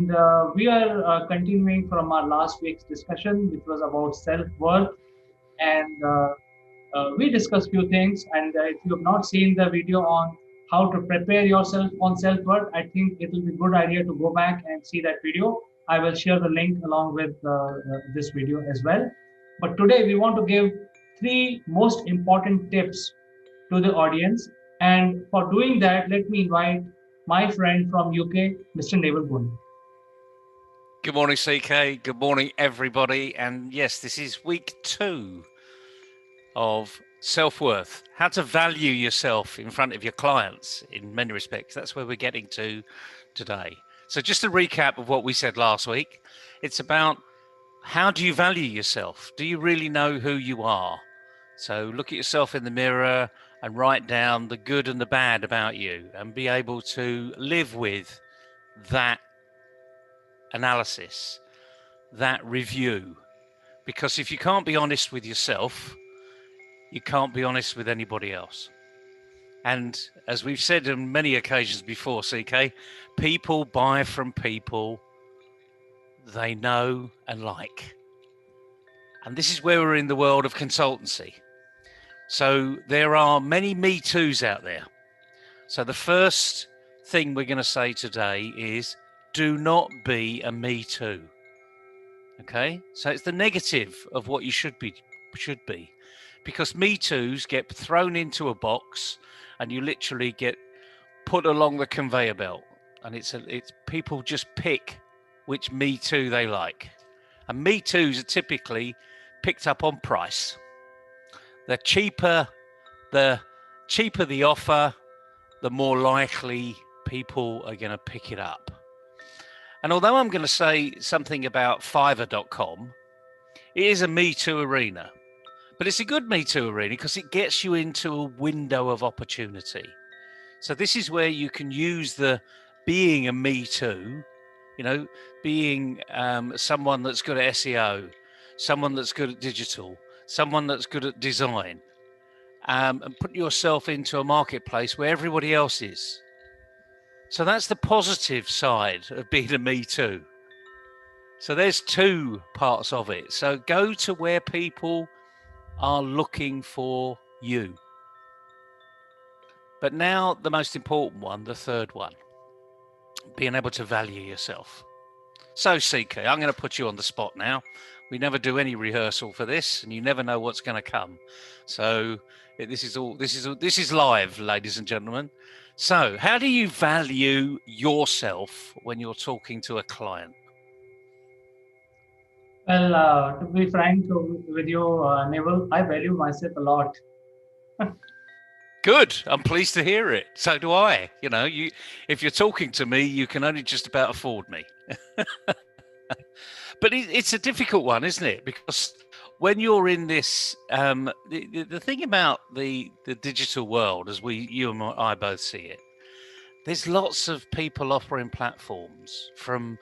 We are continuing from our last week's discussion, which was about self-worth, and we discussed few things. And if you have not seen the video on how to prepare yourself on self-worth, I think it will be a good idea to go back and see that video. I will share the link along with this video as well. But today we want to give three most important tips to the audience. And for doing that, let me invite my friend from UK, Mr. Naval Gun. Good morning, CK. Good morning, everybody. And yes, this is week 2 of self-worth. How to value yourself in front of your clients in many respects. That's where we're getting to today. So just a recap of what we said last week. It's about how do you value yourself? Do you really know who you are? So look at yourself in the mirror and write down the good and the bad about you and be able to live with that analysis, that review. Because if you can't be honest with yourself, you can't be honest with anybody else. And as we've said on many occasions before, CK, people buy from people they know and like. And this is where we're in the world of consultancy. So there are many Me Too's out there. So the first thing we're going to say today is do not be a Me Too. Okay, so it's the negative of what you should be, because Me Too's get thrown into a box, and you literally get put along the conveyor belt, and it's people just pick which Me Too they like, and Me Too's are typically picked up on price. The cheaper the offer, the more likely people are going to pick it up. And although I'm going to say something about Fiverr.com, it is a Me Too arena. But it's a good Me Too arena because it gets you into a window of opportunity. So this is where you can use the being a Me Too, being someone that's good at SEO, someone that's good at digital, someone that's good at design, and put yourself into a marketplace where everybody else is. So that's the positive side of being a Me Too. So there's two parts of it. So go to where people are looking for you. But now the most important one, the third one, being able to value yourself. So CK, I'm going to put you on the spot now. We never do any rehearsal for this, and you never know what's going to come. So this is live, ladies and gentlemen. So how do you value yourself when you're talking to a client? Well, to be frank with you, Neville, I value myself a lot. Good. I'm pleased to hear it. So do I. If you're talking to me, you can only just about afford me. But it's a difficult one, isn't it? Because when you're in this, the thing about the digital world, as you and I both see it, there's lots of people offering platforms, from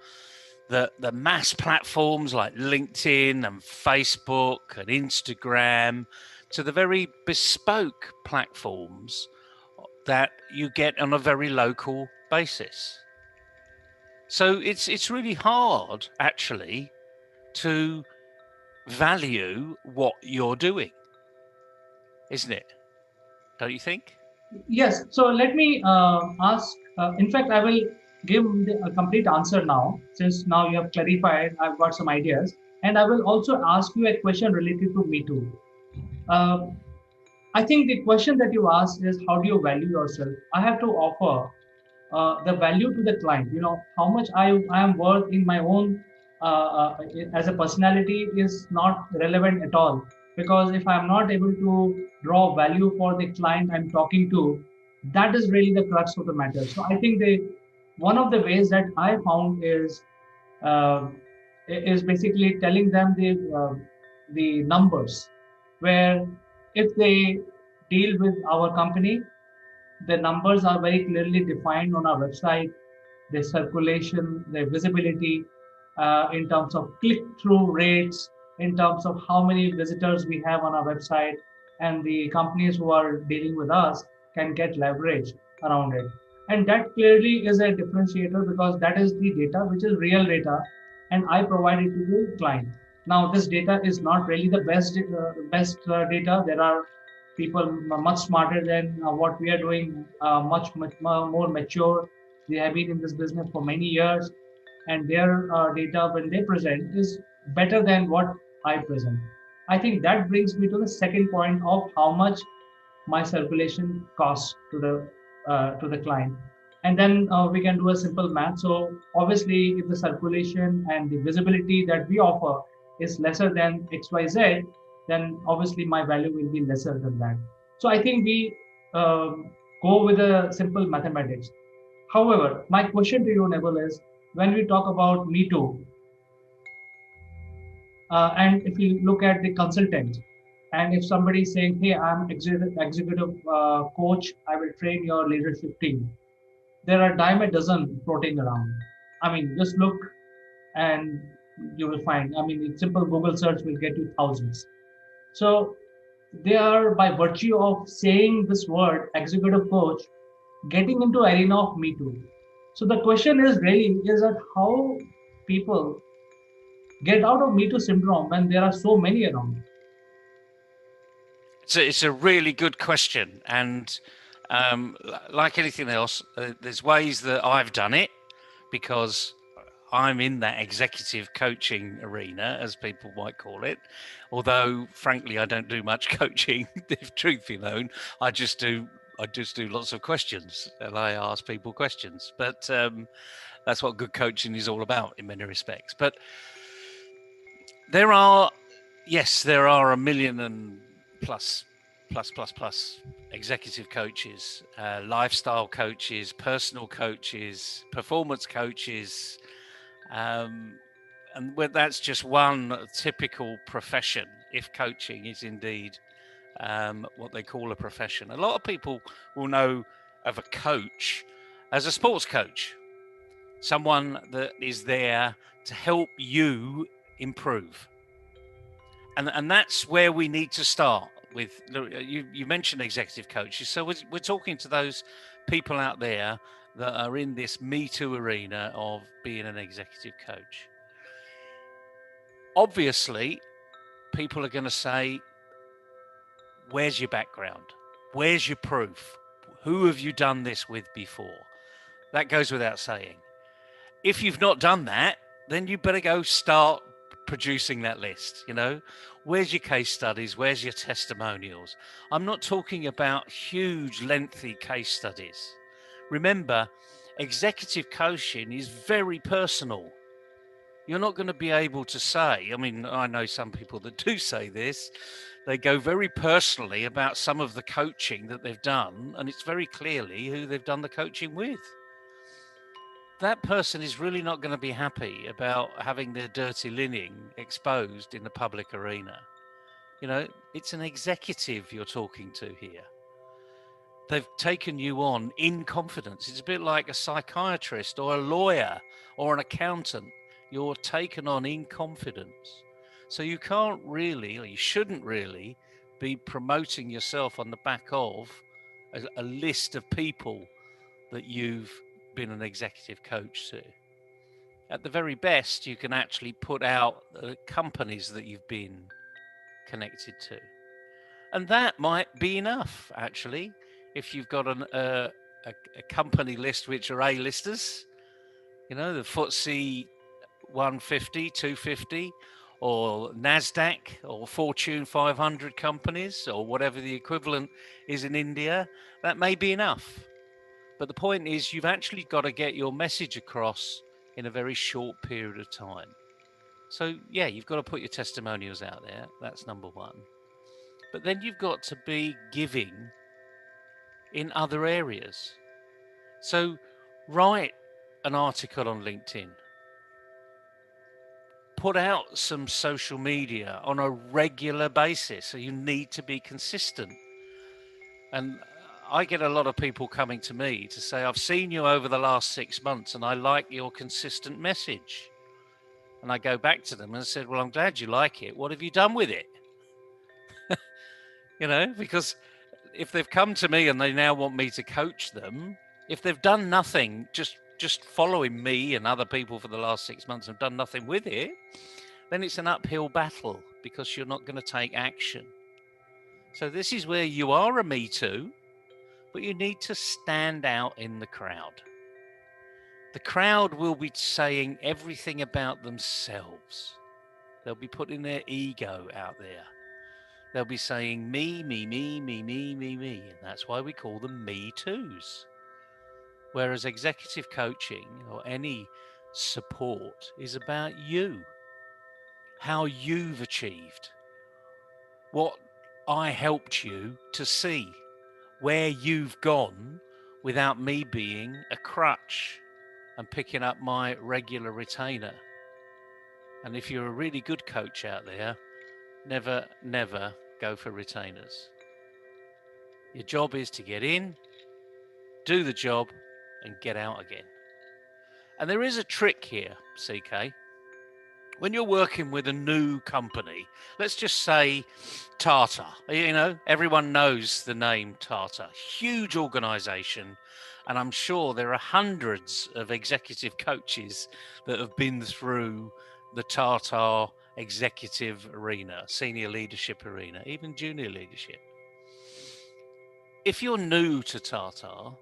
the mass platforms like LinkedIn and Facebook and Instagram to the very bespoke platforms that you get on a very local basis. So it's really hard, actually, to value what you're doing, isn't it? Don't you think? Yes. So let me ask. In fact, I will give a complete answer now, since now you have clarified. I've got some ideas, and I will also ask you a question related to Me Too. I think the question that you asked is, how do you value yourself? I have to offer the value to the client. How much I am worth in my own as a personality is not relevant at all, because if I'm not able to draw value for the client I'm talking to, that is really the crux of the matter. So I think one of the ways that I found uh, is basically telling them the numbers, where if they deal with our company, the numbers are very clearly defined on our website, their circulation, their visibility, in terms of click-through rates, in terms of how many visitors we have on our website, and the companies who are dealing with us can get leverage around it. And that clearly is a differentiator because that is the data which is real data, and I provide it to the client. Now this data is not really the best data. There are people much smarter than what we are doing, much more mature. They have been in this business for many years, and their data when they present is better than what I present. I think that brings me to the second point of how much my circulation costs to the client. And then we can do a simple math. So obviously if the circulation and the visibility that we offer is lesser than XYZ, then obviously my value will be lesser than that. So I think we go with a simple mathematics. However, my question to you, Neville, is when we talk about Me Too, and if you look at the consultant, and if somebody is saying, hey, I'm executive coach, I will train your leadership team. There are dime a dozen floating around. I mean, just look and you will find, I mean, a simple Google search will get you thousands. So they are, by virtue of saying this word, executive coach, getting into arena of Me Too. So the question is really is that how people get out of Me Too syndrome when there are so many around. It's a really good question, and like anything else, there's ways that I've done it because I'm in that executive coaching arena, as people might call it. Although, frankly, I don't do much coaching. If truth be known, I just do lots of questions, and I ask people questions. But that's what good coaching is all about in many respects. But there are, yes, there are a million and plus executive coaches, lifestyle coaches, personal coaches, performance coaches, um, and that's just one typical profession. If coaching is indeed what they call a profession, a lot of people will know of a coach as a sports coach, someone that is there to help you improve. And that's where we need to start with. You mentioned executive coaches, so we're talking to those people out there that are in this Me Too arena of being an executive coach. Obviously, people are going to say, where's your background? Where's your proof? Who have you done this with before? That goes without saying. If you've not done that, then you better go start producing that list. Where's your case studies? Where's your testimonials? I'm not talking about huge, lengthy case studies. Remember, executive coaching is very personal. You're not going to be able to say, I mean, I know some people that do say this, they go very personally about some of the coaching that they've done, and it's very clearly who they've done the coaching with. That person is really not going to be happy about having their dirty linen exposed in the public arena. It's an executive you're talking to here. They've taken you on in confidence. It's a bit like a psychiatrist or a lawyer or an accountant. You're taken on in confidence. So you can't really, or you shouldn't really, be promoting yourself on the back of a list of people that you've been an executive coach to. At the very best, you can actually put out the companies that you've been connected to. And that might be enough, actually, if you've got a company list which are A-listers, the FTSE 150, 250, or NASDAQ, or Fortune 500 companies, or whatever the equivalent is in India. That may be enough. But the point is, you've actually got to get your message across in a very short period of time. So, yeah, you've got to put your testimonials out there. That's number one. But then you've got to be giving in other areas. So, write an article on LinkedIn. Put out some social media on a regular basis. So, you need to be consistent. And I get a lot of people coming to me to say, I've seen you over the last 6 months and I like your consistent message. And I go back to them and said, well, I'm glad you like it. What have you done with it? Because if they've come to me and they now want me to coach them, If they've done nothing, just following me and other people for the last 6 months have done nothing with it, then it's an uphill battle because you're not going to take action. So this is where you are a Me Too, but you need to stand out in the crowd. The crowd will be saying everything about themselves. They'll be putting their ego out there. They'll be saying me, me, me, me, me, me, me. And that's why we call them Me Too's. Whereas executive coaching or any support is about you, how you've achieved, what I helped you to see, where you've gone without me being a crutch and picking up my regular retainer. And if you're a really good coach out there, never, never go for retainers. Your job is to get in, do the job, and get out again. And there is a trick here, CK. When you're working with a new company, let's just say Tata, everyone knows the name Tata, huge organization. And I'm sure there are hundreds of executive coaches that have been through the Tata executive arena, senior leadership arena, even junior leadership. If you're new to Tata,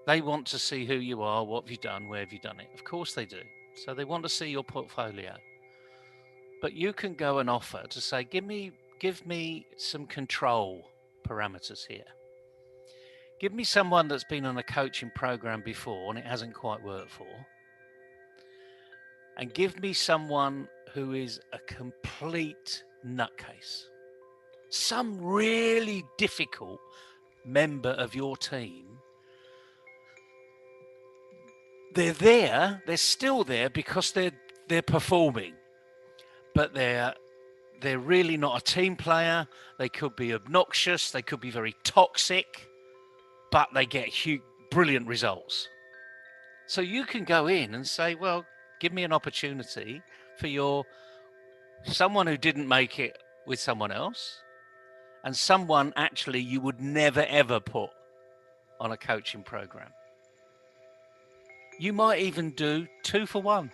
they want to see who you are, what have you done, where have you done it? Of course they do. So they want to see your portfolio. But you can go and offer to say, give me some control parameters here. Give me someone that's been on a coaching program before and it hasn't quite worked for. And give me someone who is a complete nutcase. Some really difficult member of your team. They're still there because they're performing. But they're really not a team player. They could be obnoxious. They could be very toxic, but they get brilliant results. So you can go in and say, well, give me an opportunity for someone who didn't make it with someone else and someone actually you would never, ever put on a coaching program. You might even do 2 for 1.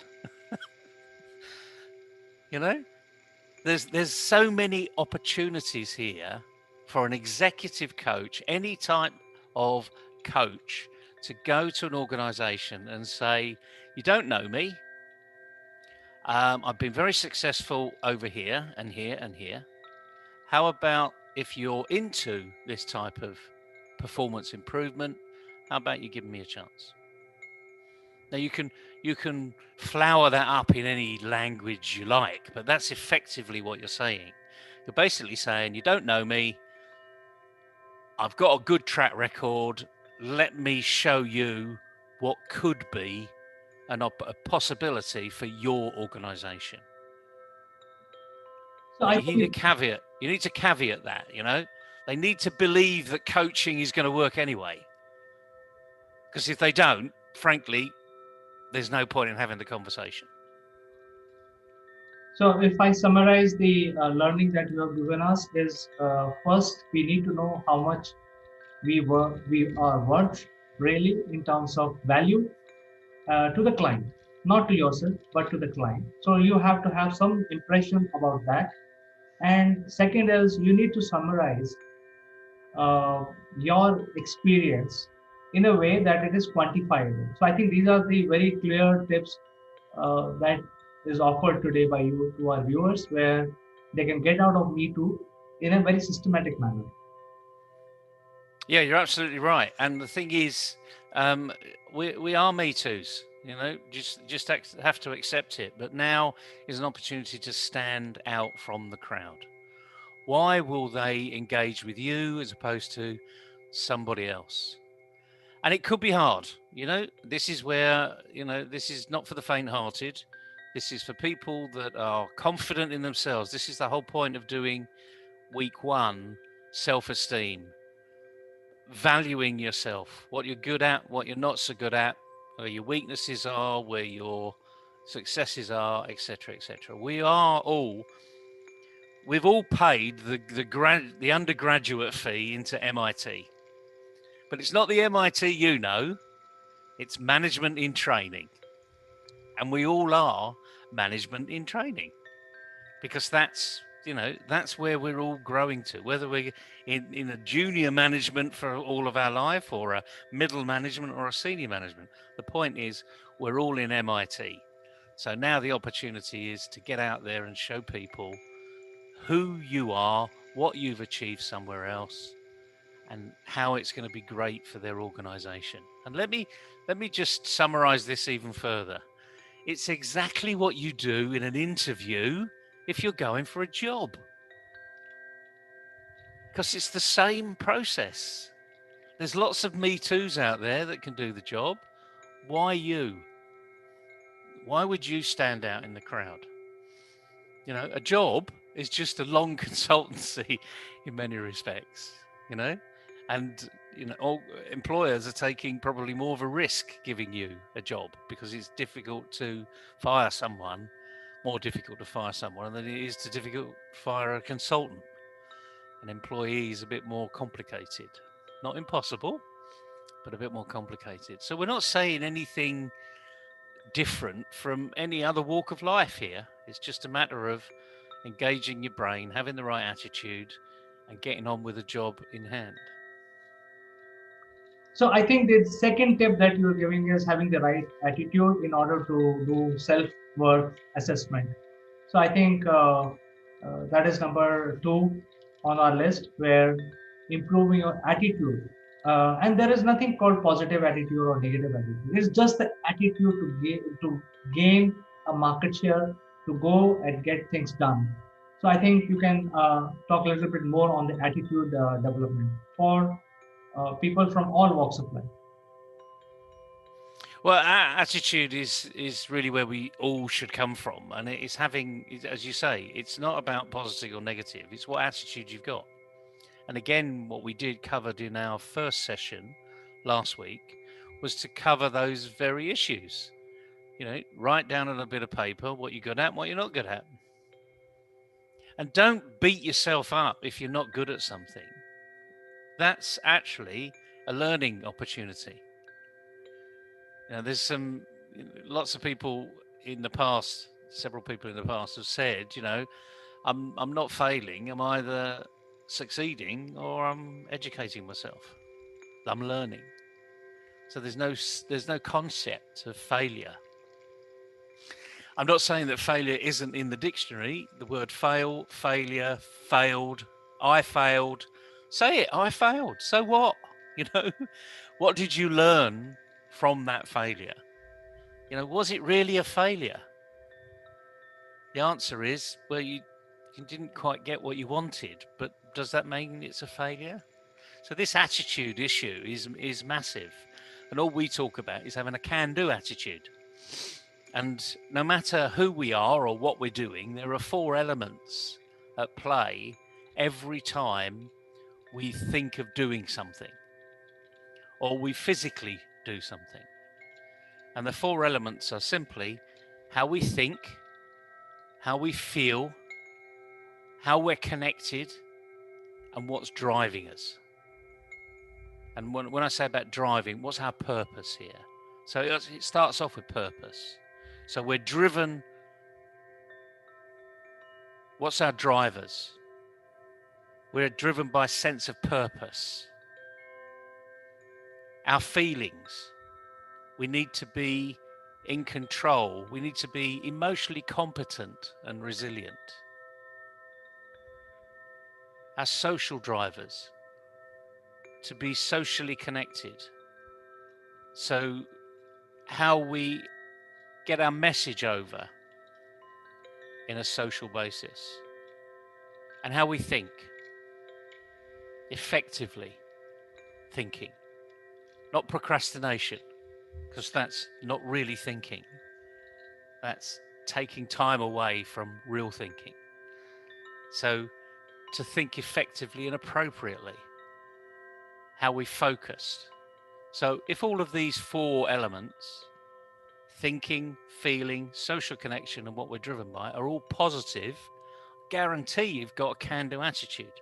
There's so many opportunities here for an executive coach, any type of coach, to go to an organization and say, you don't know me. I've been very successful over here and here and here. How about if you're into this type of performance improvement, how about you give me a chance? Now you can flower that up in any language you like, but that's effectively what you're saying. You're basically saying, you don't know me, I've got a good track record, let me show you what could be a possibility for your organization. So But I you need think a caveat. You need to caveat that, They need to believe that coaching is going to work anyway. Because if they don't, frankly, there's no point in having the conversation. so. If I summarize the learning that you have given us, is first we need to know how much we are worth really in terms of value to the client, not to yourself, but to the client. So you have to have some impression about that. And second is you need to summarize your experience in a way that it is quantifiable. So I think these are the very clear tips that is offered today by you to our viewers, where they can get out of Me Too in a very systematic manner. Yeah, you're absolutely right. And the thing is, we are Me Too's. Just have to accept it. But now is an opportunity to stand out from the crowd. Why will they engage with you as opposed to somebody else? And it could be hard. This is where, this is not for the faint-hearted. This is for people that are confident in themselves. This is the whole point of doing week 1, self-esteem, valuing yourself, what you're good at, what you're not so good at, where your weaknesses are, where your successes are, etc., etc. We've all paid the undergraduate fee into MIT, but it's not the MIT It's management in training. And we all are management in training, because that's where we're all growing to, whether we're in a junior management for all of our life, or a middle management, or a senior management. The point is, we're all in MIT. So now the opportunity is to get out there and show people who you are, what you've achieved somewhere else, and how it's going to be great for their organization. And let me just summarize this even further. It's exactly what you do in an interview if you're going for a job, because it's the same process. There's lots of Me Too's out there that can do the job. Why you? Why would you stand out in the crowd? A job is just a long consultancy in many respects, you know, and all employers are taking probably more of a risk giving you a job, because it's difficult to fire someone, more difficult to fire someone than it is to difficult to fire a consultant. An employee is a bit more complicated, not impossible, but a bit more complicated. So we're not saying anything different from any other walk of life here. It's just a matter of engaging your brain, having the right attitude, and getting on with the job in hand. So I think the second tip that you're giving is having the right attitude in order to do self-worth assessment. So I think that is number two on our list, where improving your attitude. And there is nothing called positive attitude or negative attitude. It's just the attitude to gain a market share, to go and get things done. So I think you can talk a little bit more on the attitude development for people from all walks of life. Well, our attitude is really where we all should come from, and it's having, as you say, it's not about positive or negative. It's what attitude you've got. And again, what we did covered in our first session last week was to cover those very issues. Write down on a bit of paper what you're good at and what you're not good at. And don't beat yourself up if you're not good at something. That's actually a learning opportunity. There's lots of people in the past, several people in the past have said, I'm not failing. I'm either succeeding or I'm educating myself. I'm learning. So there's no concept of failure. I'm not saying that failure isn't in the dictionary. The word fail, failure, failed, I failed. Say it, I failed. So what? You know, what did you learn from that failure? Was it really a failure? The answer is, well, you didn't quite get what you wanted, but does that mean it's a failure? So this attitude issue is massive. And all we talk about is having a can-do attitude. And no matter who we are or what we're doing, there are 4 elements at play every time we think of doing something or we physically do something. And the 4 elements are simply how we think, how we feel, how we're connected, and what's driving us. And when I say about driving, what's our purpose here? So it starts off with purpose. So we're driven. What's our drivers? We're driven by a sense of purpose. Our feelings. We need to be in control. We need to be emotionally competent and resilient. Our social drivers. To be socially connected. So how we get our message over in a social basis. And how we think. Effectively thinking. Not procrastination, because that's not really thinking. That's taking time away from real thinking. So to think effectively and appropriately. How we focused. So if all of these 4 elements, thinking, feeling, social connection, and what we're driven by, are all positive, guarantee you've got a can-do attitude.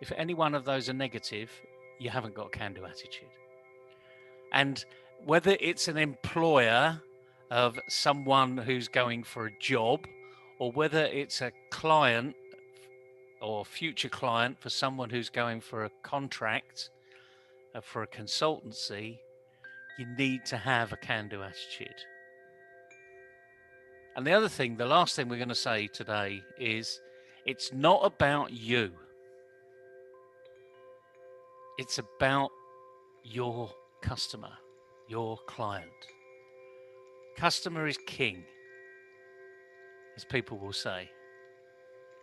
If any one of those are negative, you haven't got a can-do attitude. And whether it's an employer of someone who's going for a job, or whether it's a client or future client for someone who's going for a contract, for a consultancy, you need to have a can-do attitude. And the other thing, the last thing we're going to say today is it's not about you. It's about your customer, your client. Customer is king, as people will say.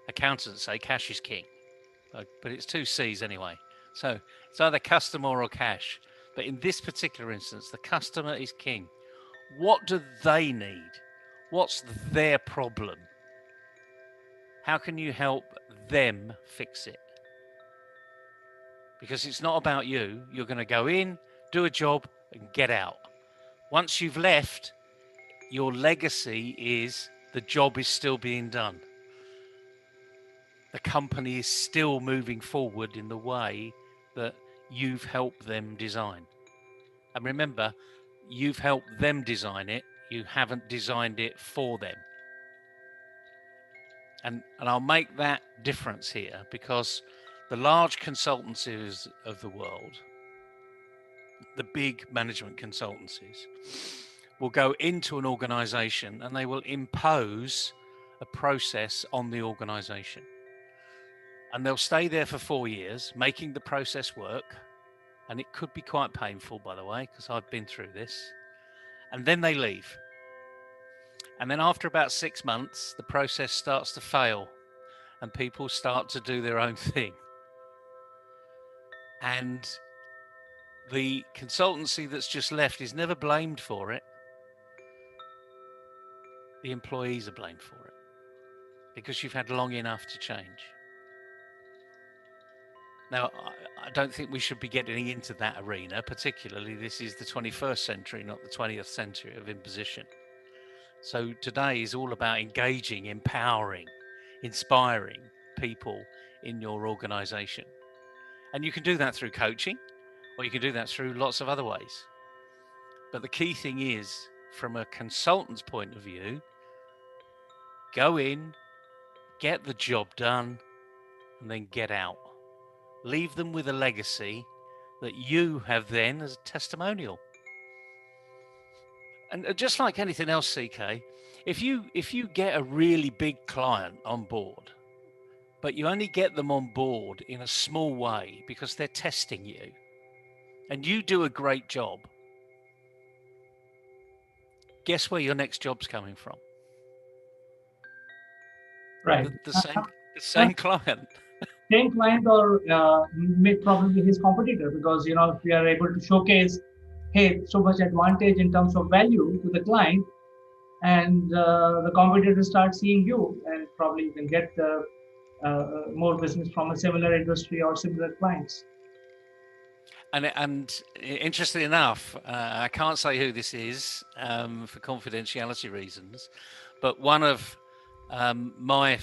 Accountants say cash is king, but it's two C's anyway. So it's either customer or cash. But in this particular instance, the customer is king. What do they need? What's their problem? How can you help them fix it? Because it's not about you. You're going to go in, do a job, and get out. Once you've left, your legacy is the job is still being done. The company is still moving forward in the way that you've helped them design. And remember, you've helped them design it. You haven't designed it for them. And I'll make that difference here, because the large consultancies of the world, the big management consultancies, will go into an organization and they will impose a process on the organization. And they'll stay there for 4 years, making the process work. And it could be quite painful, by the way, because I've been through this. And then they leave. And then after about 6 months, the process starts to fail and people start to do their own thing. And the consultancy that's just left is never blamed for it. The employees are blamed for it, because you've had long enough to change. Now, I don't think we should be getting into that arena, particularly this is the 21st century, not the 20th century of imposition. So today is all about engaging, empowering, inspiring people in your organization. And you can do that through coaching, or you can do that through lots of other ways. But the key thing is, from a consultant's point of view, go in, get the job done, and then get out. Leave them with a legacy that you have then as a testimonial. And just like anything else, CK, if you get a really big client on board, but you only get them on board in a small way because they're testing you, and you do a great job, guess where your next job's coming from? Right. The same client. Same client, or probably his competitor, because if we are able to showcase, hey, so much advantage in terms of value to the client, and the competitor starts seeing you, and probably you can get more business from a similar industry or similar clients. And interestingly enough, I can't say who this is for confidentiality reasons, but one of my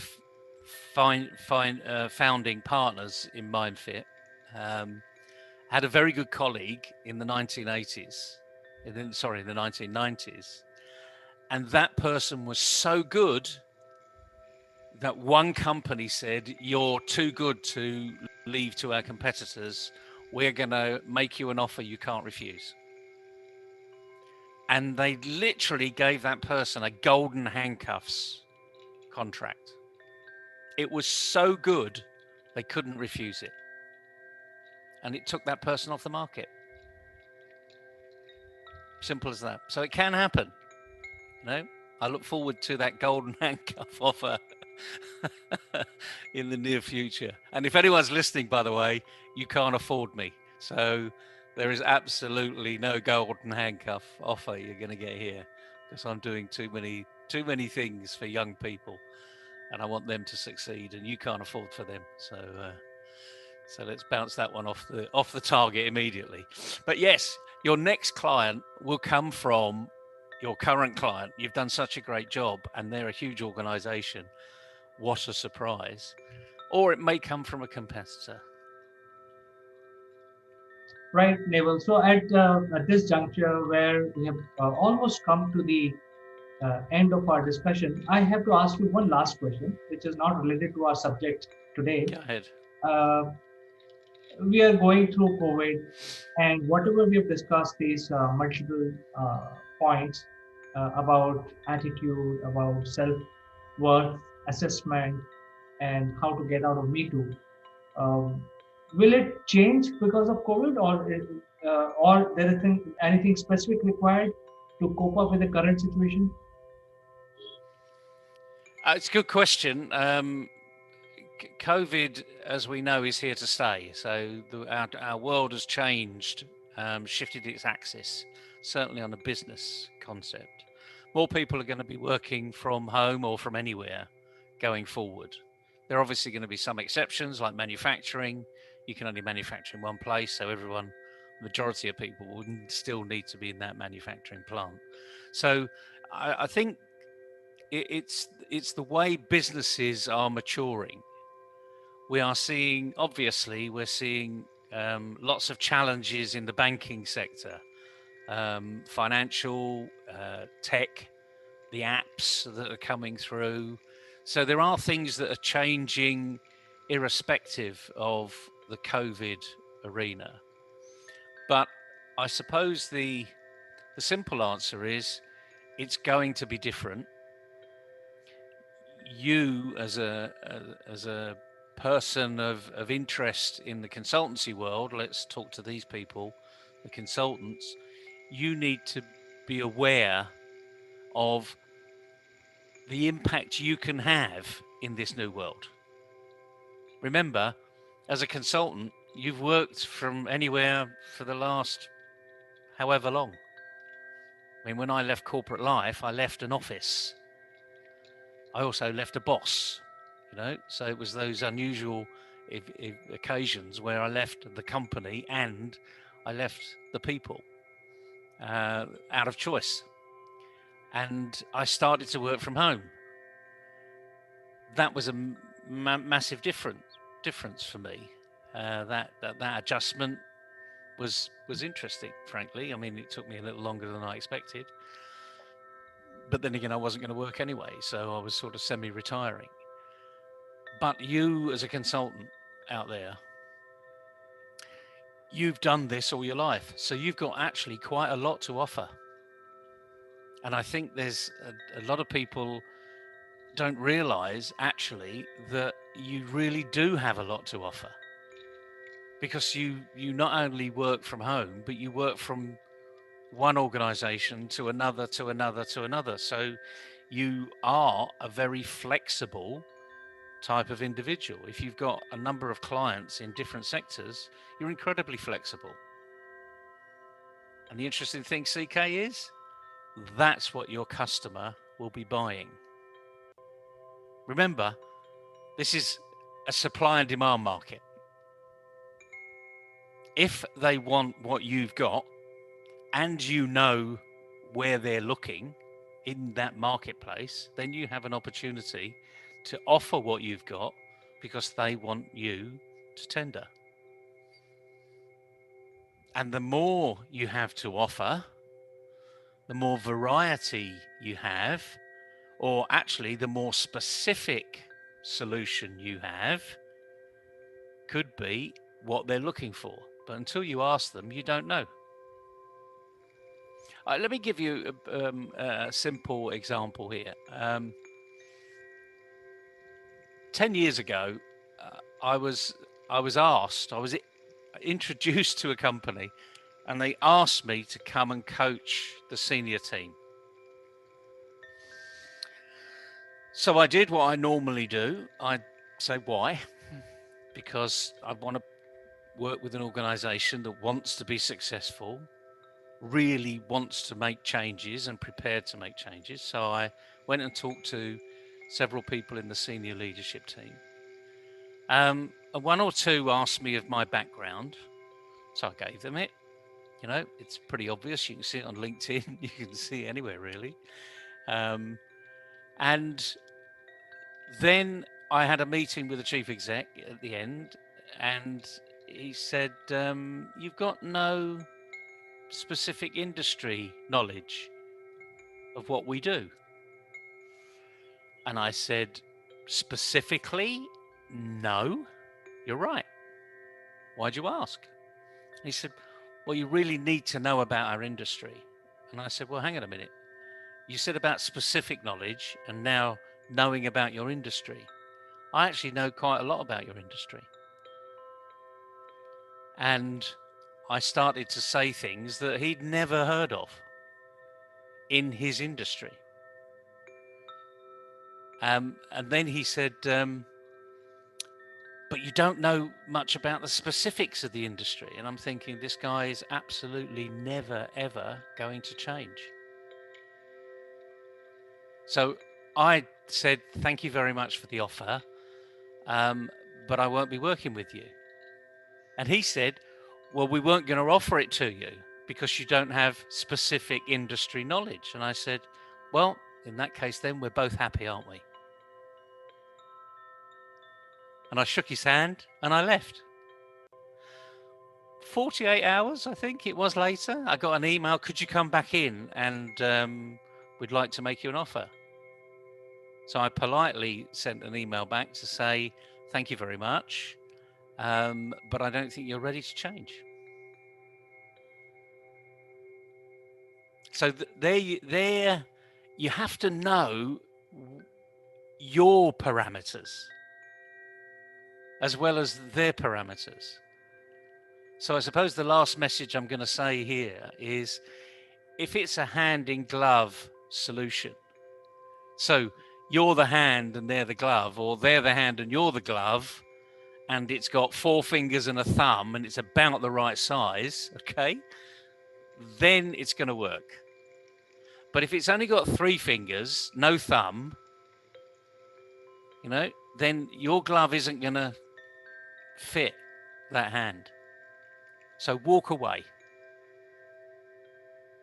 founding partners in MindFit had a very good colleague in the 1980s, in the 1990s, and that person was so good that one company said, "You're too good to leave to our competitors. We're going to make you an offer you can't refuse." And they literally gave that person a golden handcuffs contract. It was so good, they couldn't refuse it. And it took that person off the market. Simple as that. So it can happen. I look forward to that golden handcuff offer in the near future. And if anyone's listening, by the way, you can't afford me. So there is absolutely no golden handcuff offer you're going to get here, because I'm doing too many things for young people, and I want them to succeed, and you can't afford for them. So let's bounce that one off the target immediately. But yes, your next client will come from your current client. You've done such a great job, and they're a huge organization. What a surprise. Or it may come from a competitor. Right, Naval. So at this juncture where we have almost come to the end of our discussion, I have to ask you one last question, which is not related to our subject today. Go ahead. Uh, we are going through COVID, and whatever we have discussed, these multiple points about attitude, about self worth assessment, and how to get out of Me Too. Um, will it change because of COVID, or there is anything specific required to cope up with the current situation? It's a good question. COVID, as we know, is here to stay. So our world has changed, shifted its axis, certainly on a business concept. More people are going to be working from home or from anywhere going forward. There are obviously going to be some exceptions, like manufacturing. You can only manufacture in one place, so majority of people will still need to be in that manufacturing plant. So I think it's the way businesses are maturing. We're seeing lots of challenges in the banking sector, financial, tech, the apps that are coming through. So there are things that are changing irrespective of the COVID arena. But I suppose the simple answer is it's going to be different. You as a person of interest in the consultancy world, let's talk to these people, the consultants, you need to be aware of the impact you can have in this new world. Remember, as a consultant, you've worked from anywhere for the last however long. I mean, when I left corporate life, I left an office. I also left a boss, so it was those unusual occasions where I left the company and I left the people out of choice. And I started to work from home. That was a massive difference for me. That adjustment was interesting, frankly. I mean, it took me a little longer than I expected, but then again, I wasn't going to work anyway, so I was sort of semi-retiring. But you, as a consultant out there, you've done this all your life, so you've got actually quite a lot to offer. And I think there's a lot of people don't realize actually that you really do have a lot to offer, because you not only work from home, but you work from one organization to another to another to another. So you are a very flexible type of individual. If you've got a number of clients in different sectors, you're incredibly flexible. And the interesting thing, CK, is that's what your customer will be buying. Remember, this is a supply and demand market. If they want what you've got and you know where they're looking in that marketplace, then you have an opportunity to offer what you've got because they want you to tender. And the more you have to offer, the more variety you have, or actually the more specific solution you have, could be what they're looking for. But until you ask them, you don't know. Let me give you a simple example here. 10 years ago, I was asked, I was introduced to a company, and they asked me to come and coach the senior team. So I did what I normally do. I say, why? Because I want to work with an organization that wants to be successful, really wants to make changes and prepared to make changes. So I went and talked to several people in the senior leadership team. One or two asked me of my background, so I gave them it. It's pretty obvious. You can see it on LinkedIn. You can see it anywhere, really. And then I had a meeting with the chief exec at the end, and he said, "You've got no specific industry knowledge of what we do." And I said, "Specifically, no, you're right. Why'd you ask?" He said, "Well, you really need to know about our industry." And I said, "Well, hang on a minute. You said about specific knowledge and now knowing about your industry. I actually know quite a lot about your industry." And I started to say things that he'd never heard of in his industry. And then he said, "But you don't know much about the specifics of the industry." And I'm thinking, this guy is absolutely never, ever going to change. So I said, "Thank you very much for the offer, but I won't be working with you." And he said, "Well, we weren't going to offer it to you because you don't have specific industry knowledge." And I said, "Well, in that case, then we're both happy, aren't we?" And I shook his hand and I left. 48 hours, I think it was later, I got an email, "Could you come back in and we'd like to make you an offer." So I politely sent an email back to say, "Thank you very much, but I don't think you're ready to change." So there, you have to know your parameters as well as their parameters. So I suppose the last message I'm going to say here is, if it's a hand in glove solution, so you're the hand and they're the glove, or they're the hand and you're the glove, and it's got 4 fingers and a thumb and it's about the right size, okay, then it's going to work. But if it's only got 3 fingers, no thumb, then your glove isn't going to fit that hand. So walk away.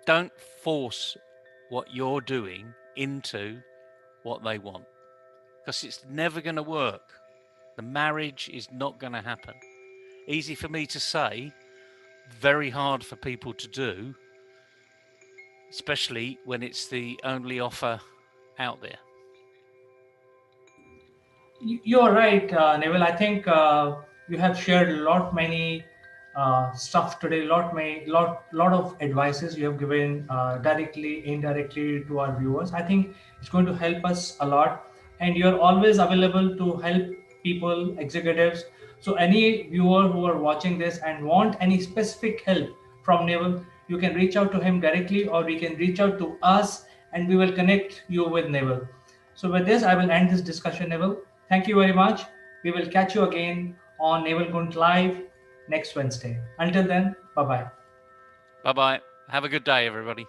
Don't force what you're doing into what they want, because it's never going to work. The marriage is not going to happen. Easy for me to say, very hard for people to do, especially when it's the only offer out there. You're right, Neville. I think you have shared a lot many stuff today. Lot of advices you have given directly, indirectly to our viewers. I think it's going to help us a lot. And you're always available to help people, executives. So any viewer who are watching this and want any specific help from Neville, you can reach out to him directly, or we can reach out to us, and we will connect you with Neville. So with this, I will end this discussion, Neville. Thank you very much. We will catch you again on Naval Gunt Live next Wednesday. Until then, bye bye. Bye bye. Have a good day, everybody.